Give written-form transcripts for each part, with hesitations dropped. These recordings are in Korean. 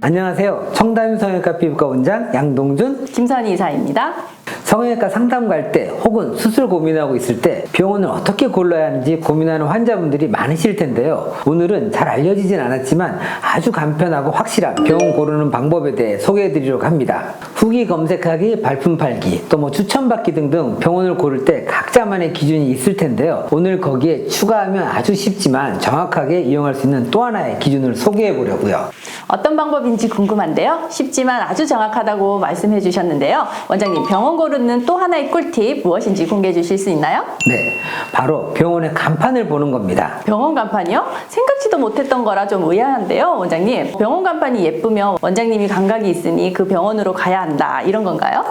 안녕하세요. 청담 성형외과 피부과 원장 양동준 김선희 이사입니다. 성형외과 상담 갈 때 혹은 수술 고민하고 있을 때 병원을 어떻게 골라야 하는지 고민하는 환자분들이 많으실 텐데요. 오늘은 잘 알려지진 않았지만 아주 간편하고 확실한 병원 고르는 방법에 대해 소개해 드리려고 합니다. 후기 검색하기, 발품 팔기, 또 추천받기 등등 병원을 고를 때 각자만의 기준이 있을 텐데요. 오늘 거기에 추가하면 아주 쉽지만 정확하게 이용할 수 있는 또 하나의 기준을 소개해 보려고요. 어떤 방법인지 궁금한데요. 쉽지만 아주 정확하다고 말씀해 주셨는데요. 원장님, 병원 고르는 또 하나의 꿀팁 무엇인지 공개해 주실 수 있나요? 네, 바로 병원의 간판을 보는 겁니다. 병원 간판이요? 생각지도 못했던 거라 좀 의아한데요, 원장님. 병원 간판이 예쁘면 원장님이 감각이 있으니 그 병원으로 가야 한다, 이런 건가요?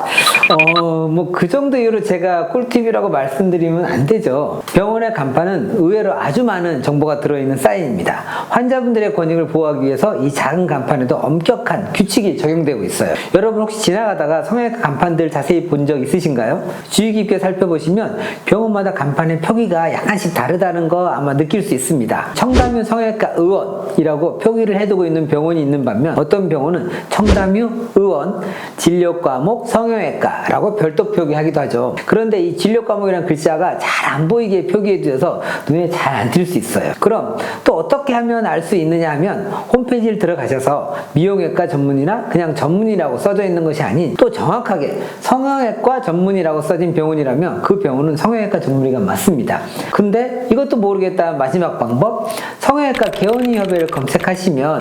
그 정도 이유로 제가 꿀팁이라고 말씀드리면 안 되죠. 병원의 간판은 의외로 아주 많은 정보가 들어있는 사인입니다. 환자분들의 권익을 보호하기 위해서 이 작은 간판에도 엄격한 규칙이 적용되고 있어요. 여러분 혹시 지나가다가 성형외과 간판들 자세히 본 적 있으신가요? 주의 깊게 살펴보시면 병원마다 간판의 표기가 약간씩 다르다는 거 아마 느낄 수 있습니다. 청담유 성형외과 의원이라고 표기를 해두고 있는 병원이 있는 반면 어떤 병원은 청담유 의원 진료과목 성형외과라고 별도 표기하기도 하죠. 그런데 이 진료과목이라는 글자가 잘 안 보이게 표기해 두어서 눈에 잘 안 띌 수 있어요. 그럼 또 어떻게 하면 알 수 있느냐 하면 홈페이지를 들어가셔서 미용외과 전문이나 그냥 전문이라고 써져 있는 것이 아닌 또 정확하게 성형외과 전문이라고 써진 병원이라면 그 병원은 성형외과 전문의가 맞습니다. 근데 이것도 모르겠다 마지막 방법, 성형외과 개원의협회를 검색하시면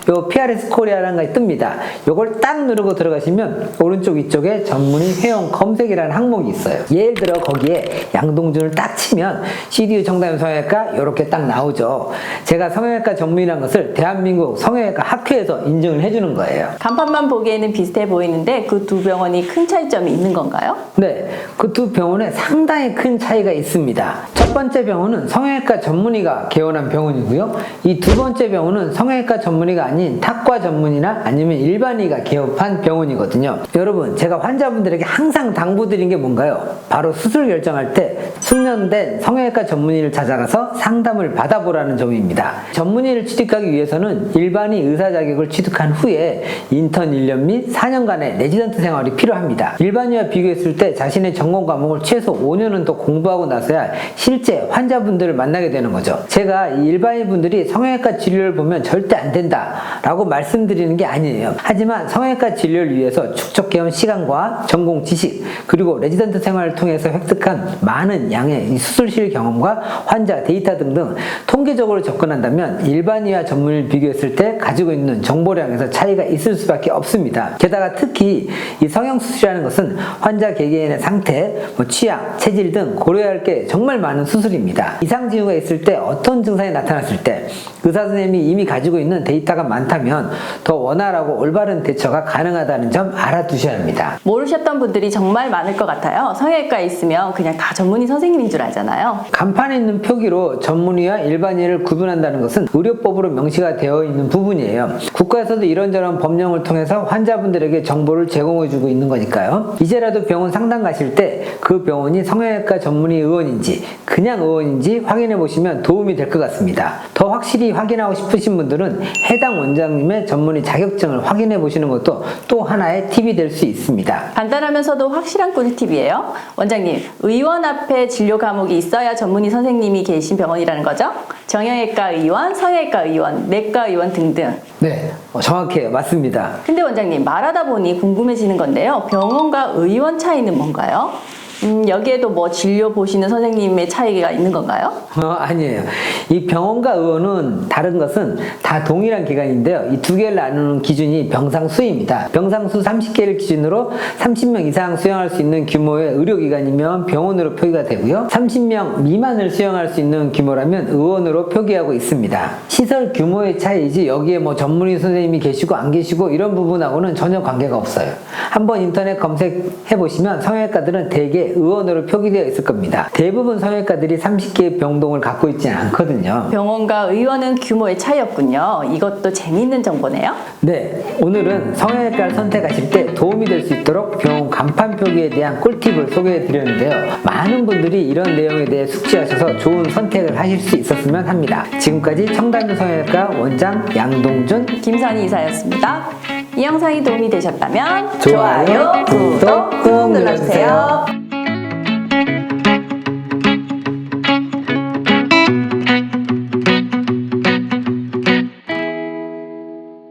요 PRS 코리아라는 게 뜹니다. 요걸 딱 누르고 들어가시면 오른쪽 위쪽에 전문의 회원 검색이라는 항목이 있어요. 예를 들어 거기에 양동준을 딱 치면 CDU 청담 성형외과 이렇게 딱 나오죠. 제가 성형외과 전문이라는 것을 대한민국 성형외과 학회에서 인증을 해주는 거예요. 간판만 보기에는 비슷해 보이는데 그 두 병원이 큰 차이점이 있는 건가요? 네, 그 두 병원에 상당히 큰 차이가 있습니다. 첫 번째 병원은 성형외과 전문의가 개원한 병원이고요. 이 두 번째 병원은 성형외과 전문의가 아닌 탁과 전문의나 아니면 일반의가 개업한 병원이거든요. 여러분, 제가 환자분들에게 항상 당부드린 게 뭔가요? 바로 수술 결정할 때 숙련된 성형외과 전문의를 찾아가서 상담을 받아보라는 점입니다. 전문의를 취득하기 위해서는 일반의 의사 자격을 취득한 후에 인턴 1년 및 4년간의 레지던트 생활이 필요합니다. 일반의와 비교했을 때 자신의 전공 과목을 최소 5년은 더 공부하고 나서야 실제 환자분들을 만나게 되는 거죠. 제가 이 일반인 분들이 성형외과 진료를 보면 절대 안 된다 라고 말씀드리는 게 아니에요. 하지만 성형외과 진료를 위해서 축적해온 시간과 전공 지식 그리고 레지던트 생활을 통해서 획득한 많은 양의 이 수술실 경험과 환자 데이터 등등 통계적으로 접근한다면 일반의와 전문의를 비교했을 때 가지고 있는 정보량에서 차이가 있을 수밖에 없습니다. 게다가 특히 이 성형수술이라는 것은 환자 개개인의 상태, 취향, 체질 등 고려해야 할 게 정말 많은 수술입니다. 이상 징후가 있을 때 어떤 증상이 나타났을 때 의사 선생님이 이미 가지고 있는 데이터가 많다면 더 원활하고 올바른 대처가 가능하다는 점 알아두셔야 합니다. 모르셨던 분들이 정말 많을 것 같아요. 성형외과에 있으면 그냥 다 전문의 선생님인 줄 알잖아요. 간판에 있는 표기로 전문의와 일반의를 구분한다는 것은 의료법으로 명시가 되어 있는 부분이에요. 국가에서도 이런저런 법령을 통해서 환자분들에게 정보를 제공해주고 있는 거니까요. 이제라도 병원 상담 가실 때 그 병원이 성형외과 전문의 의원인지 그냥 의원인지 확인해 보시면 도움이 될 것 같습니다. 더 확실히 확인하고 싶으신 분들은 해당 원장님의 전문의 자격증을 확인해 보시는 것도 또 하나의 팁이 될 수 있습니다. 간단하면서도 확실한 꿀팁이에요. 원장님, 의원 앞에 진료 과목이 있어야 전문의 선생님이 계신 병원이라는 거죠? 정형외과 의원, 성형외과 의원, 내과 의원 등등. 네, 정확해요. 맞습니다. 근데 원장님, 말하다 보니 궁금해지는 건데요. 병원과 의원 차이는 뭔가요? 여기에도 진료 보시는 선생님의 차이가 있는 건가요? 아니에요. 이 병원과 의원은 다른 것은 다 동일한 기관인데요. 이 두 개를 나누는 기준이 병상수입니다. 병상수 30개를 기준으로 30명 이상 수용할 수 있는 규모의 의료기관이면 병원으로 표기가 되고요. 30명 미만을 수용할 수 있는 규모라면 의원으로 표기하고 있습니다. 시설 규모의 차이지 여기에 전문의 선생님이 계시고 안 계시고 이런 부분하고는 전혀 관계가 없어요. 한번 인터넷 검색해 보시면 성형외과들은 대개 의원으로 표기되어 있을 겁니다. 대부분 성형외과들이 30개의 병동을 갖고 있지는 않거든요. 병원과 의원은 규모의 차이였군요. 이것도 재미있는 정보네요. 네, 오늘은 성형외과를 선택하실 때 도움이 될 수 있도록 병원 간판 표기에 대한 꿀팁을 소개해 드렸는데요. 많은 분들이 이런 내용에 대해 숙지하셔서 좋은 선택을 하실 수 있었으면 합니다. 지금까지 청담동 성형외과 원장 양동준, 김선희 이사였습니다. 이 영상이 도움이 되셨다면 좋아요, 구독 꾹 눌러주세요.